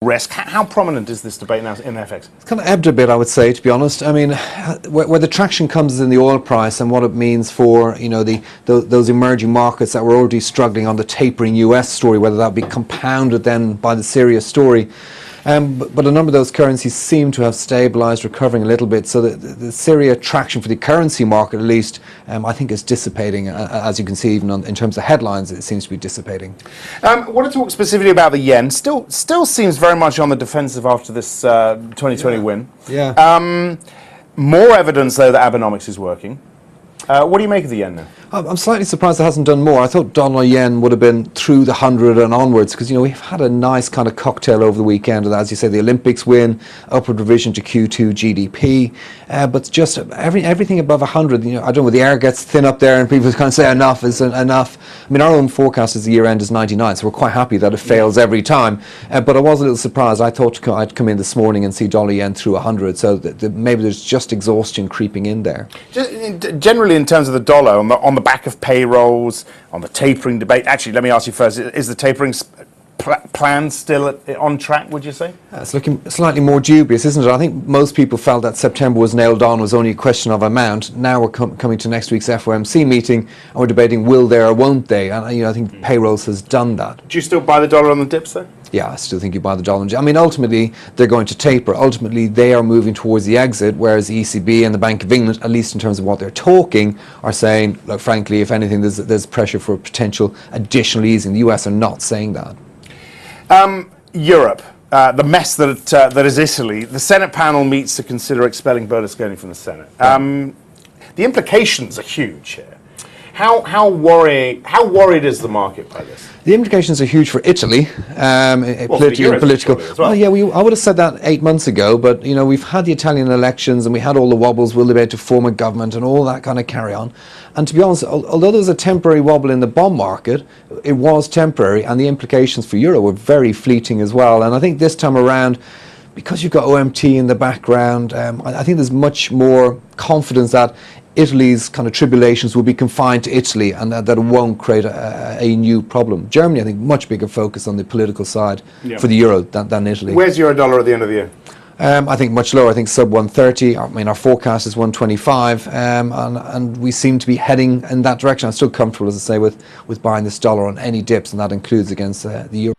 risk. How prominent is this debate now in FX? It's kind of ebbed a bit, I would say, to be honest. I mean, where the traction comes is in the oil price and what it means for, you know, those emerging markets that were already struggling on the tapering US story, whether that be compounded then by the Syria story. But a number of those currencies seem to have stabilised, recovering a little bit. So the Syria traction for the currency market, at least, I think is dissipating. As you can see, even in terms of headlines, it seems to be dissipating. I want to talk specifically about the yen. Still seems very much on the defensive after this 2020 win. Yeah. More evidence, though, that Abenomics is working. What do you make of the yen now? I'm slightly surprised it hasn't done more. I thought dollar yen would have been through the 100 and onwards because, you know, we've had a nice kind of cocktail over the weekend. And as you say, the Olympics win, upward revision to Q2 GDP, but just everything above 100. You know, I don't know, the air gets thin up there and people kind of say enough is enough. I mean, our own forecast is the year end is 99, so we're quite happy that it fails every time. But I was a little surprised. I thought I'd come in this morning and see dollar yen through 100, so maybe there's just exhaustion creeping in there. Just generally, in terms of the dollar, on the back of payrolls, on the tapering debate. Actually, let me ask you first: is the tapering plan still on track? Would you say? It's looking slightly more dubious, isn't it? I think most people felt that September was nailed on, was only a question of amount. Now we're coming to next week's FOMC meeting, and we're debating will they or won't they? And you know, I think payrolls has done that. Do you still buy the dollar on the dips, though? Yeah, I still think you buy the dollar. I mean, ultimately, they're going to taper. Ultimately, they are moving towards the exit, whereas the ECB and the Bank of England, at least in terms of what they're talking, are saying, look, frankly, if anything, there's pressure for potential additional easing. The US are not saying that. Europe, the mess that is Italy. The Senate panel meets to consider expelling Berlusconi from the Senate. The implications are huge here. How worried is the market by this? The implications are huge for Italy, political. As well. Well, yeah, I would have said that 8 months ago, but you know, we've had the Italian elections and we had all the wobbles. Will they be able to form a government and all that kind of carry on? And to be honest, although there was a temporary wobble in the bond market, it was temporary, and the implications for euro were very fleeting as well. And I think this time around, because you've got OMT in the background, I think there's much more confidence that Italy's kind of tribulations will be confined to Italy and that it won't create a new problem. Germany, I think, much bigger focus on the political side for the euro than Italy. Where's euro dollar at the end of the year? I think much lower. I think sub 130. I mean, our forecast is 125, and we seem to be heading in that direction. I'm still comfortable, as I say, with buying this dollar on any dips, and that includes against the euro.